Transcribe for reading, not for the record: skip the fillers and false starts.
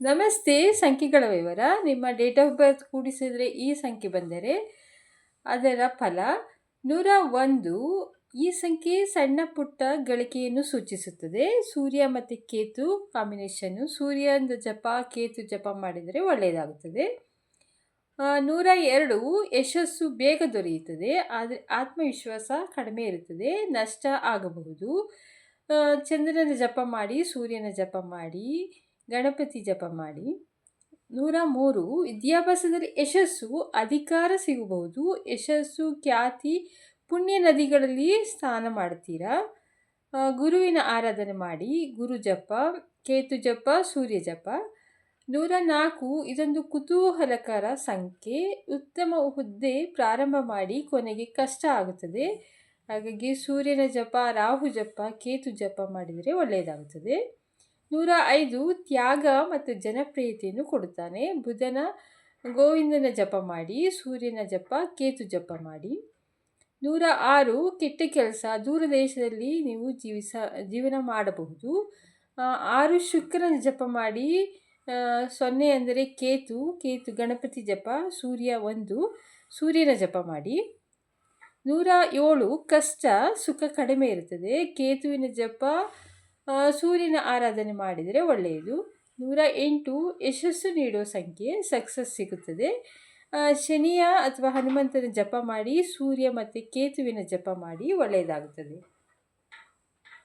ನಮಸ್ತೆ. ಸಂಖ್ಯೆಗಳ ವಿವರ. ನಿಮ್ಮ ಡೇಟ್ ಆಫ್ ಬರ್ತ್ ಕೂಡಿಸಿದರೆ ಈ ಸಂಖ್ಯೆ ಬಂದರೆ ಅದರ ಫಲ 101. ಈ ಸಂಖ್ಯೆ ಸಣ್ಣ ಪುಟ್ಟ ಗಳಿಕೆಯನ್ನು ಸೂಚಿಸುತ್ತದೆ. ಸೂರ್ಯ ಮತ್ತು ಕೇತು ಕಾಂಬಿನೇಷನ್ನು. ಸೂರ್ಯನ ಜಪ ಕೇತು ಜಪ ಮಾಡಿದರೆ ಒಳ್ಳೆಯದಾಗುತ್ತದೆ. 102 ಯಶಸ್ಸು ಬೇಗ ದೊರೆಯುತ್ತದೆ, ಆದರೆ ಆತ್ಮವಿಶ್ವಾಸ ಕಡಿಮೆ ಇರುತ್ತದೆ, ನಷ್ಟ ಆಗಬಹುದು. ಚಂದ್ರನ ಜಪ ಮಾಡಿ, ಸೂರ್ಯನ ಜಪ ಮಾಡಿ, ಗಣಪತಿ ಜಪ ಮಾಡಿ. 103 ವಿದ್ಯಾಭ್ಯಾಸದಲ್ಲಿ ಯಶಸ್ಸು, ಅಧಿಕಾರ ಸಿಗಬಹುದು. ಯಶಸ್ಸು, ಖ್ಯಾತಿ, ಪುಣ್ಯ ನದಿಗಳಲ್ಲಿ ಸ್ನಾನ ಮಾಡ್ತೀರಾ. ಗುರುವಿನ ಆರಾಧನೆ ಮಾಡಿ, ಗುರು ಜಪ, ಕೇತು ಜಪ, ಸೂರ್ಯ ಜಪ. 104 ಇದೊಂದು ಕುತೂಹಲಕರ ಸಂಖ್ಯೆ. ಉತ್ತಮ ಹುದ್ದೆ ಪ್ರಾರಂಭ ಮಾಡಿ ಕೊನೆಗೆ ಕಷ್ಟ ಆಗುತ್ತದೆ. ಹಾಗಾಗಿ ಸೂರ್ಯನ ಜಪ, ರಾಹು ಜಪ, ಕೇತು ಜಪ ಮಾಡಿದರೆ ಒಳ್ಳೆಯದಾಗುತ್ತದೆ. 105 ತ್ಯಾಗ ಮತ್ತು ಜನಪ್ರಿಯತೆಯನ್ನು ಕೊಡುತ್ತಾನೆ. ಬುಧನ ಗೋವಿಂದನ ಜಪ ಮಾಡಿ, ಸೂರ್ಯನ ಜಪ, ಕೇತು ಜಪ ಮಾಡಿ. 106 ಕೆಟ್ಟ ಕೆಲಸ, ದೂರ ದೇಶದಲ್ಲಿ ನೀವು ಜೀವನ ಮಾಡಬಹುದು. 6 ಶುಕ್ರನ ಜಪ ಮಾಡಿ. 0 ಅಂದರೆ ಕೇತು ಗಣಪತಿ ಜಪ, ಸೂರ್ಯ 1, ಸೂರ್ಯನ ಜಪ ಮಾಡಿ. 107 ಕಷ್ಟ ಸುಖ ಕಡಿಮೆ ಇರುತ್ತದೆ. ಕೇತುವಿನ ಜಪ, ಸೂರ್ಯನ ಆರಾಧನೆ ಮಾಡಿದರೆ ಒಳ್ಳೆಯದು. 108 ಯಶಸ್ಸು ನೀಡೋ ಸಂಖ್ಯೆ, ಸಕ್ಸಸ್ ಸಿಗುತ್ತದೆ. ಶನಿಯ ಅಥವಾ ಹನುಮಂತನ ಜಪ ಮಾಡಿ, ಸೂರ್ಯ ಮತ್ತು ಕೇತುವಿನ ಜಪ ಮಾಡಿ ಒಳ್ಳೆಯದಾಗುತ್ತದೆ.